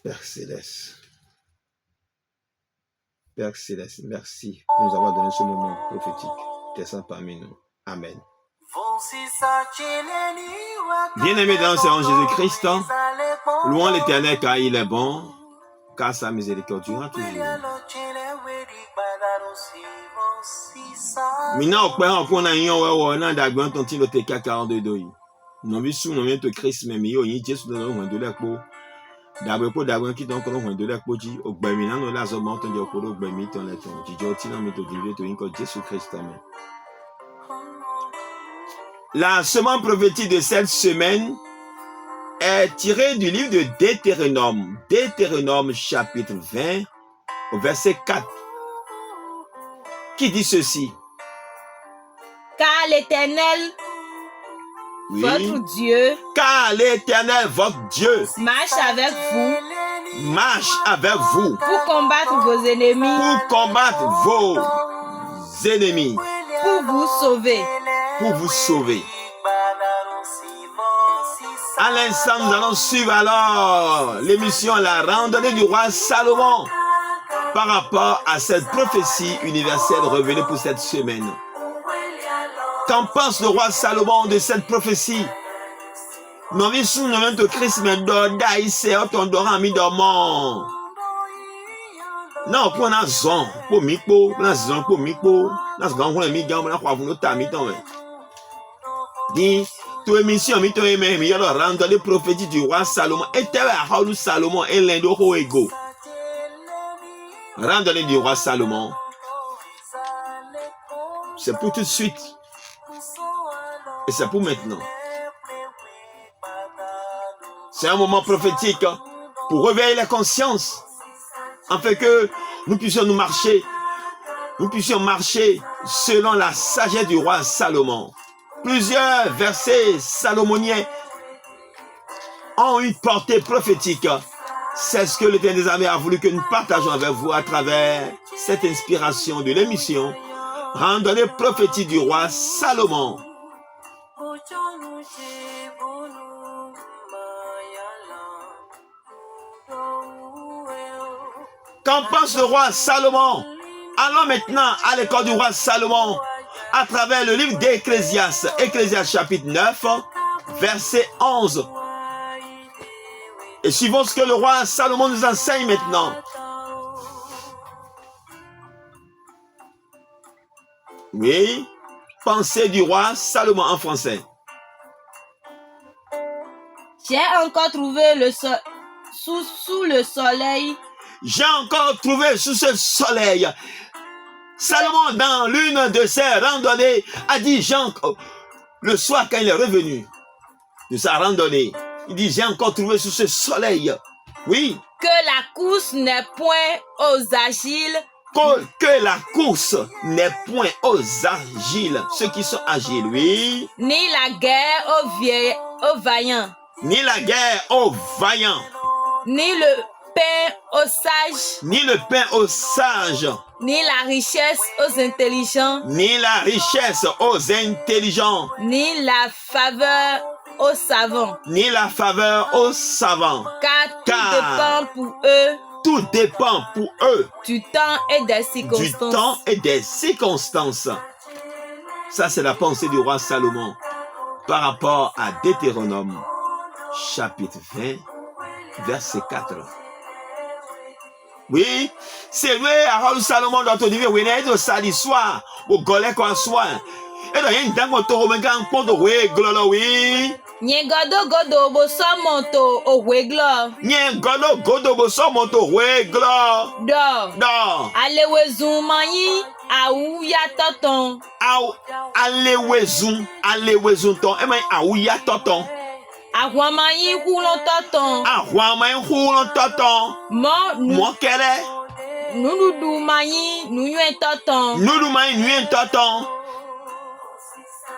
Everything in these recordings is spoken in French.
Père Céleste. Père Céleste, merci pour nous avoir donné ce moment prophétique. T'es saint parmi nous. Amen. Bien-aimés dans le Seigneur Jésus-Christ, louons l'Éternel car il est bon, car sa miséricorde durera toujours. Maintenant, on a un d'agban ton tino te 42 doi. Non bisu non to Christ mais yo yin Jésus dans le de l'epo. D'abord pour d'agban qui donc on de l'epo ji ogbemi na no la zo mo ton de ko ogbemi ton le ton. Ji jo ti na mi to dive to yin ko Jésus Christ amen. La semence prophétique de cette semaine est tirée du livre de Deutéronome. Deutéronome chapitre 20 au verset 4. Qui dit ceci? Car l'Éternel, votre Dieu, car l'Éternel, votre Dieu, marche avec vous pour combattre vos ennemis, pour vous sauver. À l'instant, nous allons suivre alors l'émission La randonnée du roi Salomon par rapport à cette prophétie universelle révélée pour cette semaine. Qu'en pense le roi Salomon de cette prophétie? Non, mais sous le nom de Christ, mais d'Oda, il s'est autondorant, mi dormant. Non, pour un zon, pour mipo, pour un zon, pour mipo, dans ce grand, pour un mi-gambe, on a quoi, vous nous t'as mi-temps, dit, tout émission, mi-temps, il y a le randonnée prophétique du roi Salomon, et t'es à Haoulou Salomon, et l'Indo Hoego. Randonnée du roi Salomon. C'est pour tout de suite. Et c'est pour maintenant. C'est un moment prophétique pour réveiller la conscience, afin que nous puissions marcher selon la sagesse du roi Salomon. Plusieurs versets salomoniens ont une portée prophétique. C'est ce que l'Éternel des armées a voulu que nous partageons avec vous à travers cette inspiration de l'émission Randonnée prophétique du roi Salomon. Qu'en pense le roi Salomon? Allons maintenant à l'école du roi Salomon à travers le livre d'Ecclésiaste, Ecclésiaste chapitre 9, verset 11. Et suivons ce que le roi Salomon nous enseigne maintenant. Oui, pensée du roi Salomon en français. J'ai encore trouvé sous le soleil. J'ai encore trouvé sous ce soleil. Salomon, dans l'une de ses randonnées, a dit, le soir quand il est revenu de sa randonnée, il dit, j'ai encore trouvé sous ce soleil. Oui. Que la course n'est point aux agiles. Que la course n'est point aux agiles, ceux qui sont agiles, oui. Ni la guerre aux vaillants. Ni la guerre aux vaillants. Ni le pain aux sages. Ni le pain aux sages. Ni la richesse aux intelligents. Ni la richesse aux intelligents. Ni la faveur aux savants. Ni la faveur aux savants. Car tout dépend pour eux. Tout dépend pour eux. Du temps et des circonstances. Du temps et des circonstances. Ça, c'est la pensée du roi Salomon par rapport à Deutéronome, chapitre 20, verset 4. Oui, c'est vrai, à Salomon doit te dire, oui, il y a samedi soir, au golek au soir. Et donc, il y a une dame qui a un compte de glolo, oui. Nyengodo godo boso monto oweglo. Nyengodo godo boso monto oweglo. Do. Alewezun mayi awuya toton. Alewezun ton. E mayi awuya toton. Àwọn mayi hulon toton. Àwọn mayi hulon toton. Mo kele. Nududu mayi nuyuen toton. Nudu mayi nuyuen toton.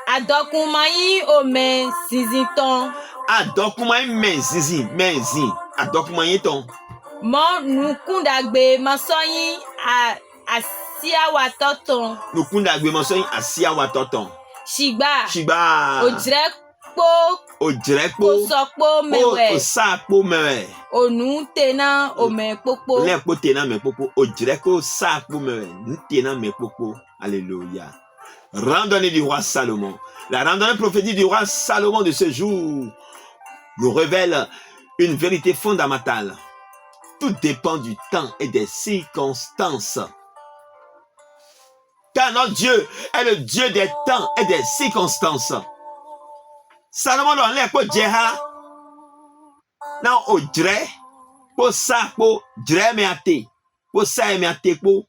Adokumayi ome ziziton. Adokumayi menzin. Adokumayi ton. Mo nukundagbe masoyin asiawa toton. Nukundagbe masoyin asiawa toton. Shigba. Shigba. Ojire kpo o drekpo ko sɔkpo o mewɛ sakpo me onu tena ome kpokpo. le kpo tena me popo o drekpo sakpo me tena me popo. Alléluia. Randonnée du roi Salomon. La randonnée prophétique du roi Salomon de ce jour nous révèle une vérité fondamentale. Tout dépend du temps et des circonstances. Car notre Dieu est le Dieu des temps et des circonstances. Salomon dans l'air pour Djeha. Non, au dre. Pour ça, pour dre me ate. Pour ça, me ate pour.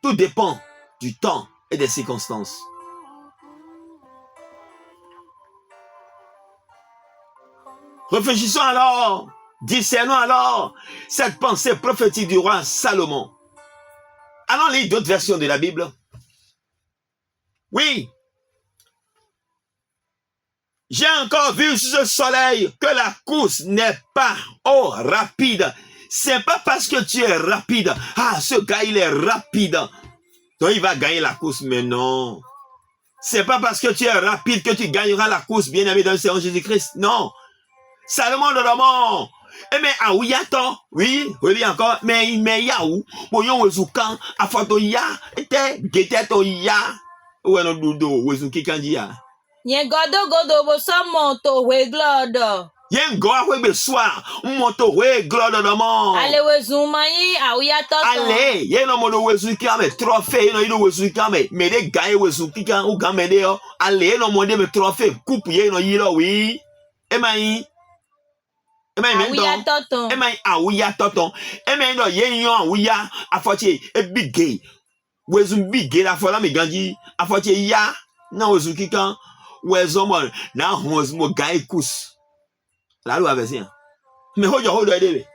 Tout dépend du temps et des circonstances. Réfléchissons alors, discernons alors cette pensée prophétique du roi Salomon. Allons lire d'autres versions de la Bible. Oui. J'ai encore vu sur ce soleil que la course n'est pas rapide. C'est pas parce que tu es rapide. Ah, ce gars, il est rapide. Donc, il va gagner la course. Mais non. C'est pas parce que tu es rapide que tu gagneras la course, bien-aimé dans le Seigneur Jésus-Christ. Non. Salomon de l'homme. Eh mais ah oui attends oui encore mais yaou bon yon wezukan afoto ya ete gete to ya ou no dudo wezuki kanji ya Yen godo bo somo to we glodo. Yen go ahwe be soir moto we glodo do mo. Ale wezuma yi awuya toto. Ale yen no mo do wezuki ame trophée no ido wezuki ame me de gaye wezuki kan u ga me de yo ale no mo de me trophée coupe yen no yiro wi e mai Awuya toton. Awuya toton. No yen awuya afoche e bigay. Wezu bigay la fola me ganji afoche ya na wezu kikan wezo mo na honz mo gay kus. La loi avec ça. Mais hojo ede.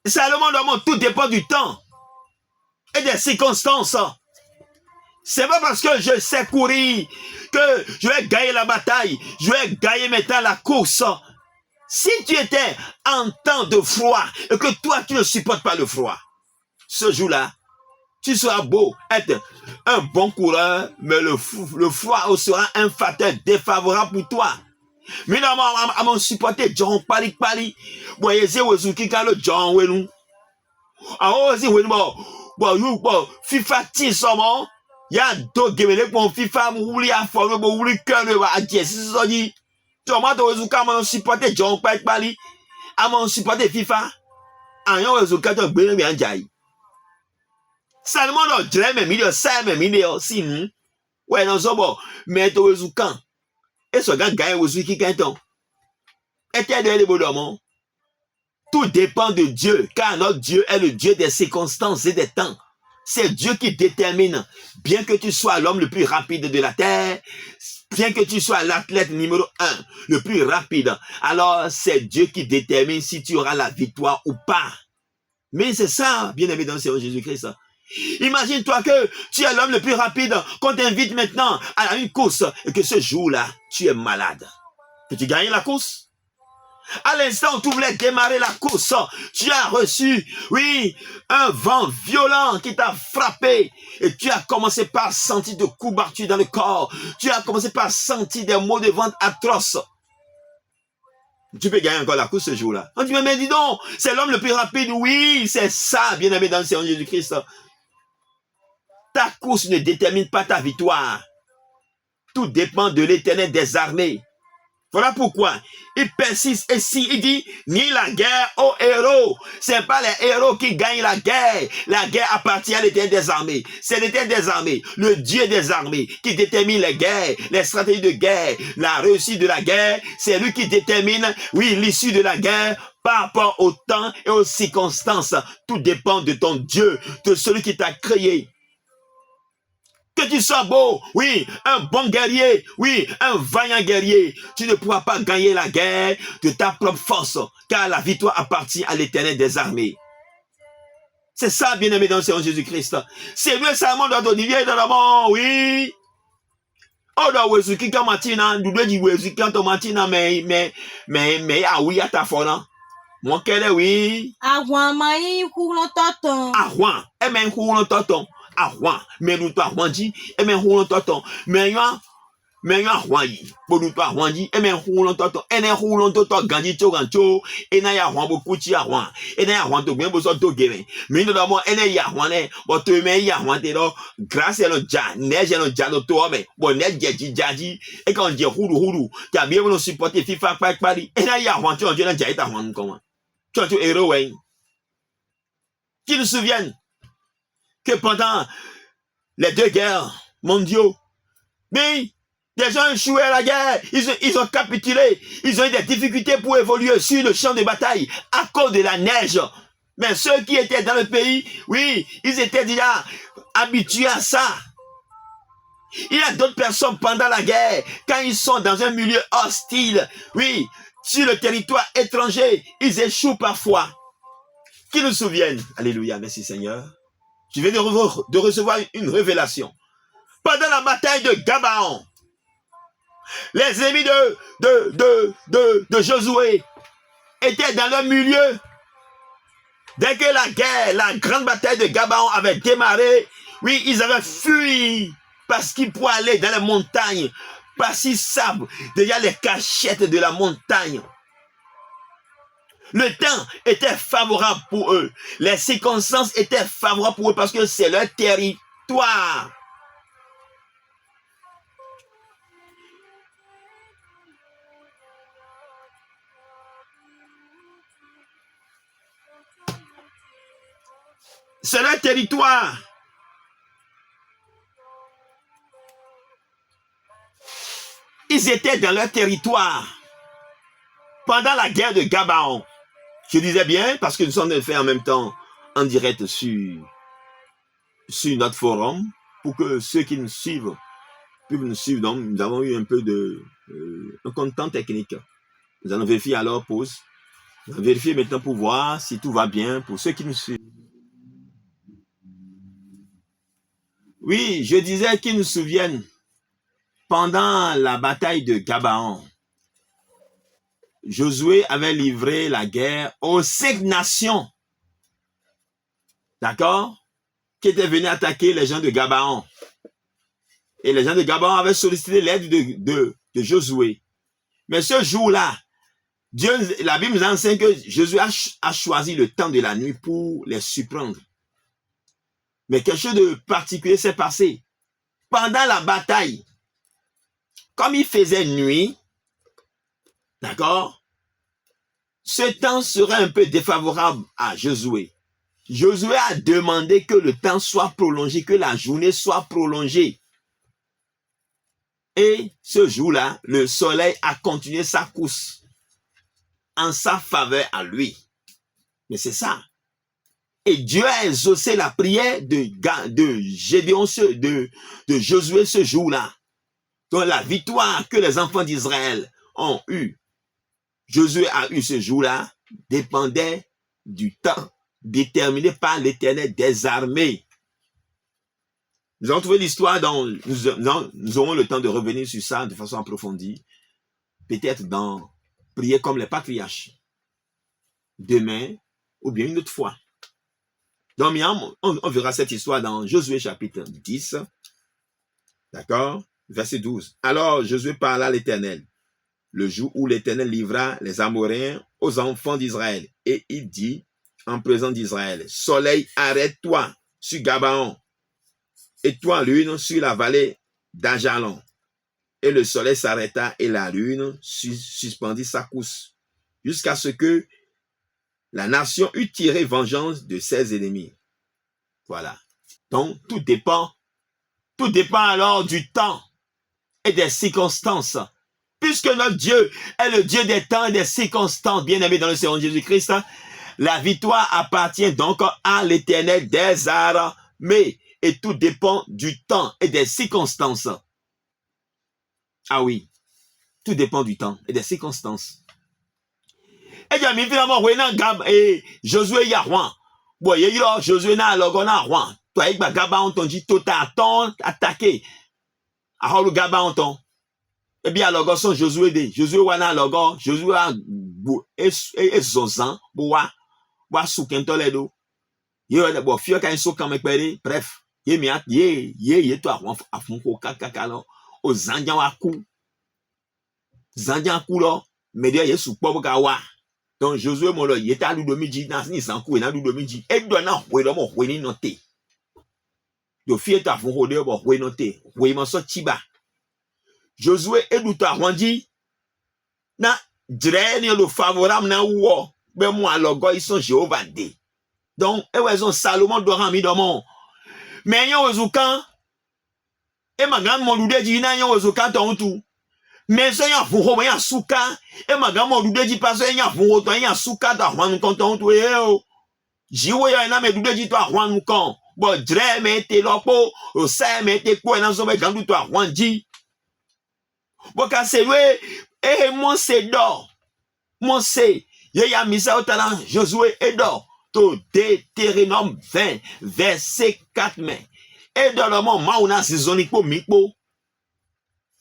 Salomon doit tout dépend du temps et des circonstances. C'est pas parce que je sais courir que je vais gagner la bataille. Je vais gagner maintenant la course. Si tu étais en temps de froid et que toi, tu ne supportes pas le froid, ce jour-là, tu seras beau être un bon coureur, mais le froid sera un facteur défavorable pour toi. Mais non, à mon supporter, John Pali. Voyez, c'est Wezuki quand le John Wenu. Ah, aussi, Wenu, bon, FIFA Tisomon. Il y a d'autres gamins pour FIFA, mouli à fond, mouli cœur, à dire, c'est ça dit. Thomas de Wezuka, à mon supporter, John Pali, à mon supporter FIFA. Ah, yon Wezuka, tu as bien bien jailli. Salomon, non, je l'ai mis, ça, mais si, ouais, non, c'est bon, mais de Wezuka. Et ce gars gagne Wezuki quand on. Tout dépend de Dieu, car notre Dieu est le Dieu des circonstances et des temps. C'est Dieu qui détermine, bien que tu sois l'homme le plus rapide de la terre, bien que tu sois l'athlète numéro 1, le plus rapide, alors c'est Dieu qui détermine si tu auras la victoire ou pas. Mais c'est ça, bien-aimé dans le Seigneur Jésus-Christ. Imagine-toi que tu es l'homme le plus rapide, qu'on t'invite maintenant à une course et que ce jour-là, tu es malade. Que tu gagnes la course? À l'instant où tu voulais démarrer la course, tu as reçu, oui, un vent violent qui t'a frappé et tu as commencé par sentir de coups battus dans le corps. Tu as commencé par sentir des maux de ventre atroces. Tu peux gagner encore la course ce jour-là. On dit, mais dis donc, c'est l'homme le plus rapide. Oui, c'est ça, bien-aimé dans le Seigneur Jésus-Christ. Ta course ne détermine pas ta victoire. Tout dépend de l'Éternel des armées. Voilà pourquoi il persiste ici, il dit, ni la guerre aux héros. C'est pas les héros qui gagnent la guerre. La guerre appartient à l'Éternel des armées. C'est l'Éternel des armées, le Dieu des armées, qui détermine les guerres, les stratégies de guerre, la réussite de la guerre. C'est lui qui détermine, oui, l'issue de la guerre par rapport au temps et aux circonstances. Tout dépend de ton Dieu, de celui qui t'a créé. Que tu sois beau, oui, un bon guerrier, oui, un vaillant guerrier, tu ne pourras pas gagner la guerre de ta propre force, car la victoire appartient à l'Éternel des armées. C'est ça, bien-aimé dans le Seigneur Jésus-Christ. C'est lui seulement dans ton niveau dans le monde, oui. Oh, dans Wezuki quand matina, nous devons dire Wezuki quand matina, mais, ah oui, à ta fona. Mon quel est, oui. Awan maï koulon toton. Awan, et même koulon toton. à Rouen, mais nous toi Rouen dit, et mais Rouen tonton, mais yon Rouen yi, pour nous toi Rouen dit, et mais Rouen tonton, et ne Rouen tonton gandi to gancho, et na ya Rouen beaucoup ti à Rouen, et na ya Rouen to bien besoin to gere, mais nous d'abord et na ya Rouen ne, bon te mais ya Rouen te là, grâce à le ja, neige le ja de toi mais, bon neige jadi, et quand dit roulou, tu as bien voulu supporter FIFA Paris, et na ya Rouen tu on dit na ja ta Rouen comment, tu as tu héros ouais, qui nous souviennent que pendant les 2 guerres mondiaux, mais les gens échouaient à la guerre, ils ont capitulé, ils ont eu des difficultés pour évoluer sur le champ de bataille à cause de la neige. Mais ceux qui étaient dans le pays, oui, ils étaient déjà habitués à ça. Il y a d'autres personnes pendant la guerre, quand ils sont dans un milieu hostile, oui, sur le territoire étranger, ils échouent parfois. Qui nous souviennent? Alléluia, merci Seigneur. Je viens de recevoir une révélation. Pendant la bataille de Gabaon, les ennemis de Josué étaient dans leur milieu. Dès que la grande bataille de Gabaon avait démarré, oui, ils avaient fui parce qu'ils pouvaient aller dans les montagnes, parce qu'ils savent déjà les cachettes de la montagne. Le temps était favorable pour eux. Les circonstances étaient favorables pour eux parce que c'est leur territoire. C'est leur territoire. Ils étaient dans leur territoire pendant la guerre de Gabaon. Je disais bien, parce que nous sommes fait en même temps en direct sur notre forum, pour que ceux qui nous suivent puissent nous suivre. Donc, nous avons eu un peu un content technique. Nous allons vérifier alors pause. Nous allons vérifier maintenant pour voir si tout va bien pour ceux qui nous suivent. Oui, je disais qu'ils nous souviennent pendant la bataille de Gabaon. Josué avait livré la guerre aux 5 nations, d'accord, qui étaient venus attaquer les gens de Gabaon. Et les gens de Gabaon avaient sollicité l'aide de Josué. Mais ce jour-là, la Bible nous enseigne que Josué a choisi le temps de la nuit pour les surprendre. Mais quelque chose de particulier s'est passé. Pendant la bataille, comme il faisait nuit, d'accord, ce temps serait un peu défavorable à Josué. Josué a demandé que le temps soit prolongé, que la journée soit prolongée. Et ce jour-là, le soleil a continué sa course en sa faveur à lui. Mais c'est ça. Et Dieu a exaucé la prière de Gédéon, de Josué ce jour-là. Donc la victoire que les enfants d'Israël ont eue, Josué a eu ce jour-là, dépendait du temps déterminé par l'Éternel des armées. Nous avons trouvé l'histoire dont nous aurons le temps de revenir sur ça de façon approfondie. Peut-être dans Prier comme les patriarches. Demain, ou bien une autre fois. Donc, on verra cette histoire dans Josué chapitre 10. D'accord? Verset 12. Alors, Josué parla à l'Éternel, le jour où l'Éternel livra les Amoréens aux enfants d'Israël. Et il dit, en présence d'Israël, soleil, arrête-toi sur Gabaon, et toi, lune, sur la vallée d'Ajalon. Et le soleil s'arrêta et la lune suspendit sa course, jusqu'à ce que la nation eut tiré vengeance de ses ennemis. Voilà. Donc, tout dépend alors du temps et des circonstances. Puisque notre Dieu est le Dieu des temps et des circonstances, bien-aimés dans le Seigneur Jésus-Christ, la victoire appartient donc à l'Éternel des armées. Et tout dépend du temps et des circonstances. Ah oui, tout dépend du temps et des circonstances. Et bien, finalement, Josué Yahouan. Bon, il y a Josué na logona Rouen. Toi, il y a Gabaon ton dit tout à temps attaqué. Alors, le Gabaon ton. Eh bien, alors, son Josué de Josué wana logo, Josué a et zozan, boa souken toledo. Il y a bon, fio quand il saute comme bref. Ye to afun ko kaka lo. O zanjan wa ku. Zanjan ku lo. Mais de Yesu po ka wa. Donc Josué mo lo yeta lu domiji na ni sanku na lu domiji. E do na hwe lo mo hwe ni note. Do fie to afun ho de bo hwe note. Hwe mo so chiba. Josué e du to ahwanji. Na dre ni lo favorable na wo. Be mo alogo ison Jéhovah de. Donc e we son Salomon do ran mi do mon. Mais yon ozukan e magan mo lu deji na yon ozukan ton tu. Mais so yan fun ho yan suka e magan mo lu deji pa so yan fun ho ton yan suka da hwan kon ton tu e o. Jiwo ya na me lu deji to hwan kon. Bo dre me te lopo o sa me te ko na so be gan du to hwan ji. Bo ka se we e mon se do. Mon se ye ya misa o talan Josué et do. To Deutéronome 20, verset 4 mais. Et dans le moment où on a saisonné pour mikpo,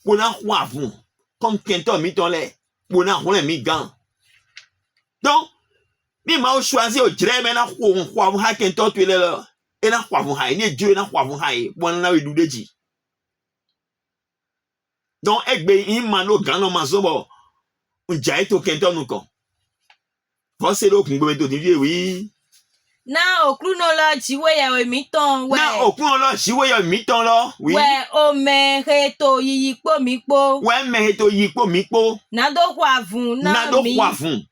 on a huavon, comme Kenton miton les, on a roulé migan. Donc, mi ma choisi au dre mais na huavon ha Kenton tu le là. Et na huavon ha, ni Dieu na huavon ha, bon na we doudeji. Donc, egbe imano gano mazobo, on jaye to Kenton nou kon. Voici le kungbe to divie oui. Na okru no lo jiwe ya we mi ton we. Na okru no lo jiwe ya mi ton lo. Oui. We o me he to yiyi po mi po. We me he to yiyi po mi po. Na do huavun na mi. Na do huavun.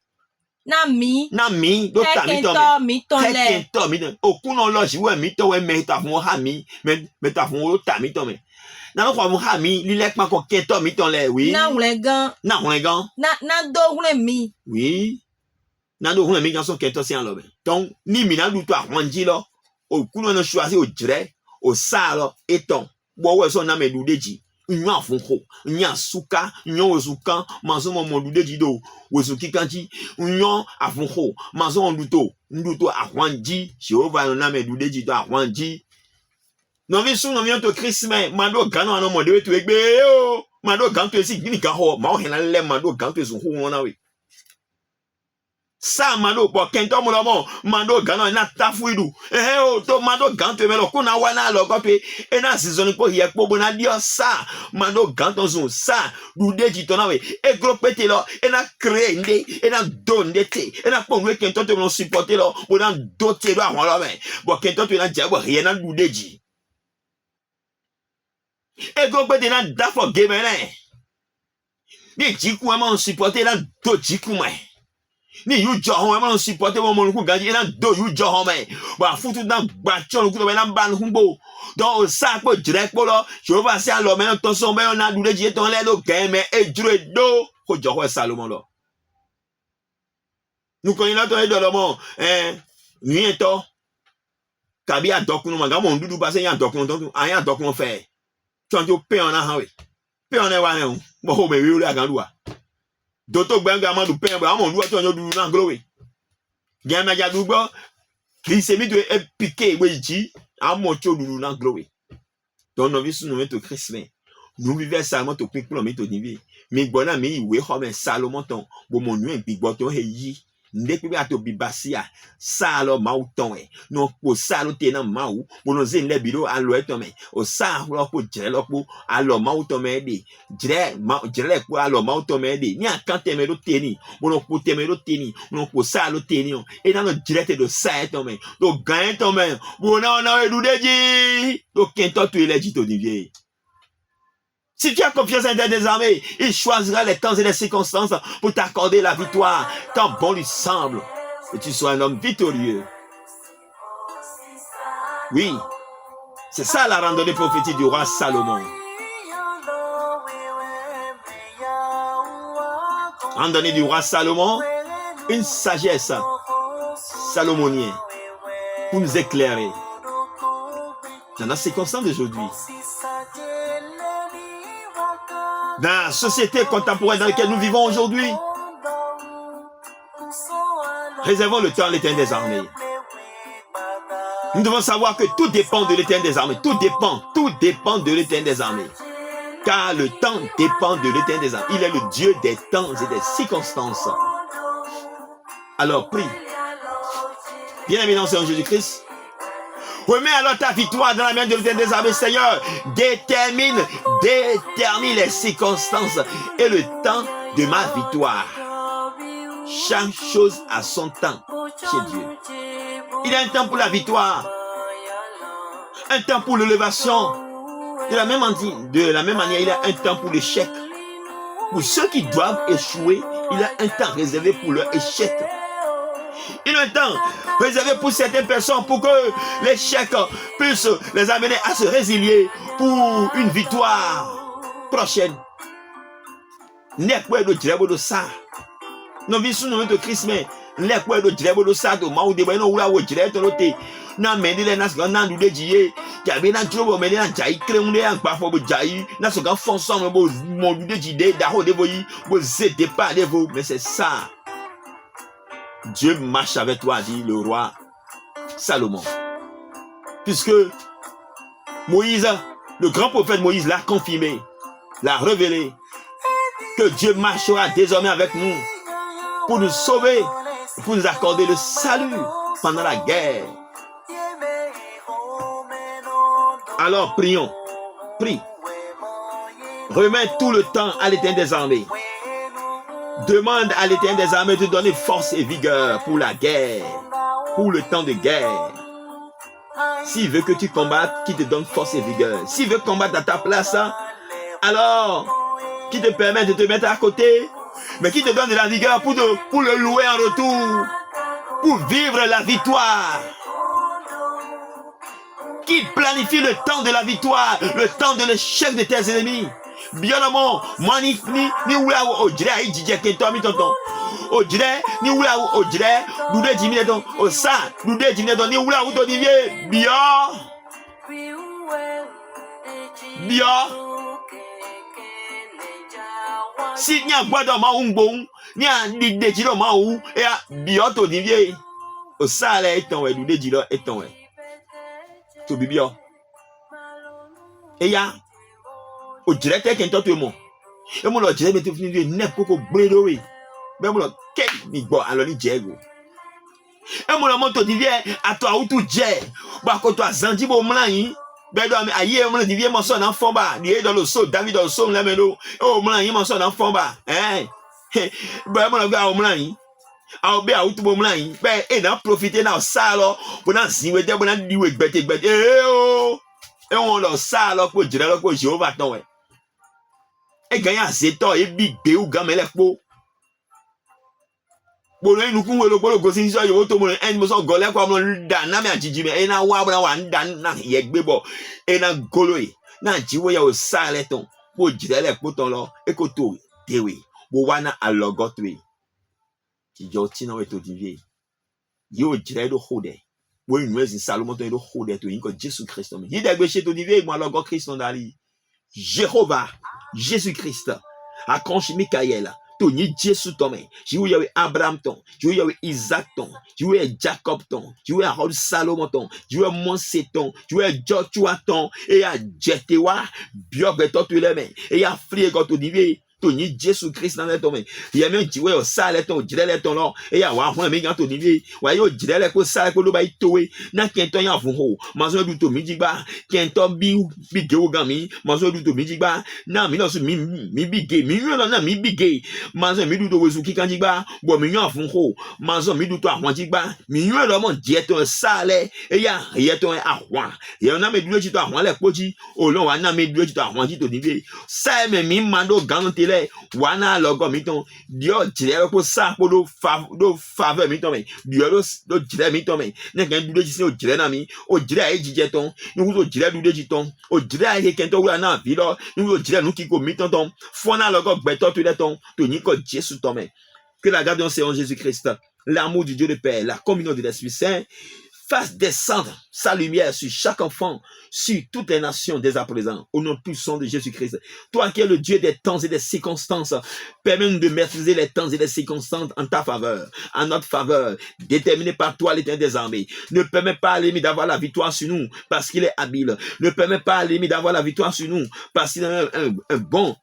Na mi. Na mi do ta mi ton. Mi ton le. Kenton mi ton. Okru no lo jiwe mi ton we me ta fun ha mi. Me ta fun o ta mi ton me. Na do huavun ha mi li lek pa ko Kenton mi ton le oui. Na hulengan. Na hulengan. Na do hulen mi. Oui. Nando on a mis dans son Kenton si en lobe. Donc ni mina du to ahwanji lo. O kuno no choisi o dre, o sa lo eton. Bo we so na me du deji. Nyan funko, nyan suka, nyan ozukan, manzo mo du deji do. Ozuki kanji, nyan afunko, manzo on nduto ahwanji. Jéhovah no na me du deji do ahwanji. Non vi sou non vi to Christmas, mando gano no mo de to egbe o. Mando ganto si gini ka ho, ma o hena le mando ganto so ho wona we. Sa mando po Kenton mo mando gano na tafuidu o to mando ganto me lo kuna wana lo gope e na season ko ye po bona dio sa mando ganto zo sa du deji to na we e gro pete lo e na créer nde e na donde te e na po we Kenton te mo supporter lo bona dote do awon lo me bo Kenton te na jabo ye na du deji e gro pete na da for game ne ni jiku ma supporter na do jiku mai. Ni yu johon ma supporter mo ku ganji na do yu johon me ba futu na gba chon ku be na ban humbo donc ça po direct po lo Jéhovah si alo me to so be na du deji ton le lo gen me e dure do ko joho Salomon lo nous connait to e do lo mo ni eto kabi adokun ma ga mo ndudu ba se yan dokun ton an adokun fe ton jo pe on na han we pe on e wa ne mo ho me wi ori agan duwa Doto gbenga ma du pen ba mo du to nyo du na glowe. Gen ma ja du gbo. Ki se mi do e piqué we ji amo cho du na glowe. Don no vi su no to Christmas. Nous vivons seulement to pique pour mi to nivi. Mi gbona mi iwe ho me Salomon ton bo mo nu en bigbo to he yi. Ndek bi ato bibasia sa lo ma uton e no po sa lo te na ma u bo no zen le biro alo eto me o sa lo po jere lo po alo ma uton me de jere po alo ma uton me de ni akante me do teni bo no po te me do teni no po sa lo teni o e na no jere te do sa eto me do gan eto me bo na e du deji do Kenton tu eleji to divie. Si tu as confiance en des armées, il choisira les temps et les circonstances pour t'accorder la victoire, quand bon lui semble, que tu sois un homme victorieux. Oui, c'est ça la randonnée prophétique du roi Salomon. Randonnée du roi Salomon, une sagesse salomonienne pour nous éclairer dans la circonstance d'aujourd'hui. Dans la société contemporaine dans laquelle nous vivons aujourd'hui, réservons le temps à l'Éternel des armées. Nous devons savoir que tout dépend de l'Éternel des armées. Tout dépend de l'Éternel des armées. Car le temps dépend de l'Éternel des armées. Il est le Dieu des temps et des circonstances. Alors prie. Bien-aimé dans Seigneur Jésus-Christ, Remets alors ta victoire dans la main de l'Éternel des armées, Seigneur. Détermine les circonstances et le temps de ma victoire. Chaque chose a son temps chez Dieu. Il y a un temps pour la victoire, un temps pour l'élévation. De la même manière, il y a un temps pour l'échec. Pour ceux qui doivent échouer, il y a un temps réservé pour leur échec. Il y a un temps réservé pour certaines personnes pour que l'échec puisse les amener à se résilier pour une victoire prochaine. Nekwe do direbo do sa. No visu no to Christmas. Nekwe do direbo do sa do ma u de no wura wo dire to lote. Na mende le nas na ndu de jiye. Ya be na drobo mende na jai kreunde an pa fo bo jai. Na so ga fonson bo mo du de jide da ho de boyi bo zete pas de vous, mais c'est ça. Dieu marche avec toi, dit le roi Salomon. Puisque Moïse, le grand prophète Moïse l'a confirmé, l'a révélé, que Dieu marchera désormais avec nous pour nous sauver, pour nous accorder le salut pendant la guerre. Alors prions, prie. Remets tout le temps à l'Éternel des armées. Demande à l'Éternel des armées de donner force et vigueur pour la guerre, pour le temps de guerre. S'il veut que tu combattes, qu'il te donne force et vigueur. S'il veut combattre à ta place, alors qu'il te permet de te mettre à côté, mais qu'il te donne de la vigueur pour le louer en retour, pour vivre la victoire. Qu'il planifie le temps de la victoire, le temps de l'échec de tes ennemis. Bien amour, moi ni oula o jire ayi jije kento mi tonton. O jire ni oula o jire dude jimi ton o sa dude jimi ton ni oula o to di vie bio. Si ni agbado ma ngbo ni a de jiro ma o e bio to di vie. O sa le eton we dude jiro eton we. To bi bio. E ya o directeur qui est mon et mon le directeur me fini de neuf coco bredo oui mais mon quel ni bon alors ni diego et mon moto divie à toi ou tout jet ba ko toi zandi bo mlan yin be do aye mon divie mon son en fond ba ni dans le saut David dans le saut là mais no o mlan yin mon son en fond ba ba mon gars o mlan yin a o be a tout bo mlan yin be e na profiter na ça alors pour na ziwe te pour na diwe gbete et on leur ça alors pour dire alors que Jéhovah ton ouais. Et gagne assez temps et big bé ou gamme les po. Bon nous ku le ko gosin so yo to mo en mo so gole kwa mo da na me ajiji me e na wa dan na yegbe bo e na golo yi na jiwo ya o sa le ton po dire le po ton lo e ko to dewe bo wa na alogotwe ti jo ti na we to divie yo dire do hode. Oui, nous sommes Salomon, nous sommes Jésus-Christ. Il est chez toi, moi, le Christ, on a dit Jéhovah, Jésus-Christ, Akonche Michael, Tony Jésus, ton, je veux y Abraham, ton, je veux y Isaac, ton, je veux y Jacob, ton, je veux y Salomon, ton, je veux y Monsé, ton, je veux y Joshua, ton, et à Jetewa, Biobeto, tu les mains, et à Friego, tu dis, Tony Jésus Christ dans les tombes. Il y a même qui ouais au sale ton dire les ton là et ya wa mais quand on dit ouais yo dire les ko sale ko lo ba itowe na kento ya fun ho mazo du to mi digba kento bi ge o gami mazo du to mi digba na mi no so mi bige mi yo na mi bige mazo mi du to wezu ki kan digba bo mi yo fun ho mazo mi du to ahwan digba mi yo lo mo die ton sale e ya ton ahwan e na me du to ahwan le poji o lo wa na me du to ahwan ti to ni sa me mi mando gante wana logo miton dio dire ko sa ko do faveur miton me dio do dire miton me ne kan du de o dire na mi o dire ai jije ton ni wo dire du de jiton o dire ai kento wa na bi lo ni wo dire nu ki ko miton ton fona logo gbeto to de ton to ni ko Jésus ton me que la grâce de notre Seigneur Jésus-Christ, l'amour du Dieu de Père, la communion de l'Esprit Saint fasse descendre sa lumière sur chaque enfant, sur toutes les nations dès à présent, au nom puissant de Jésus-Christ. Toi qui es le Dieu des temps et des circonstances, permets-nous de maîtriser les temps et les circonstances en ta faveur, en notre faveur, déterminé par toi, l'Éternel des armées. Ne permets pas à l'ennemi d'avoir la victoire sur nous, parce qu'il est habile. Ne permets pas à l'ennemi d'avoir la victoire sur nous, parce qu'il est un bon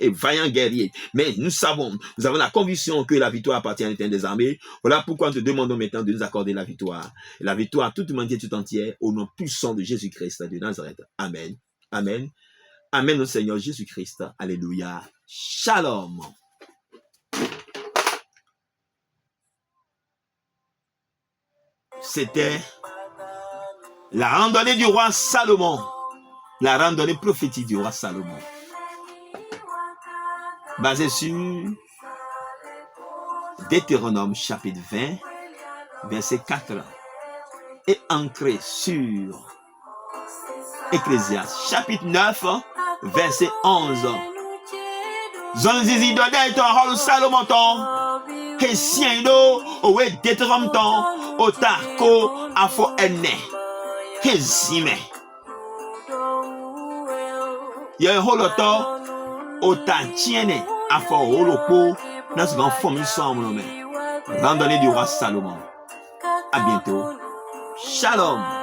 et vaillant guerrier. Mais nous savons, nous avons la conviction que la victoire appartient à l'Éternel des armées. Voilà pourquoi nous te demandons maintenant de nous accorder la victoire. La victoire toi, à toute l'humanité tout entière, au nom puissant de Jésus-Christ de Nazareth. Amen. Amen. Amen au Seigneur Jésus-Christ. Alléluia. Shalom. C'était la randonnée du roi Salomon. La randonnée prophétique du roi Salomon. Basée sur Deutéronome chapitre 20, verset 4. Et ancrée sur Ecclésiaste chapitre 9, verset 11. Zonzizi do de ton rôle Salomon ton. Et sien do owe Deutéronome ton. Otako afo ene. Et zime. Y'a un holoto. Otatiene afo holopo. Dans ce grand forme ensemble. Randonnée du roi Salomon. À bientôt. Shalom.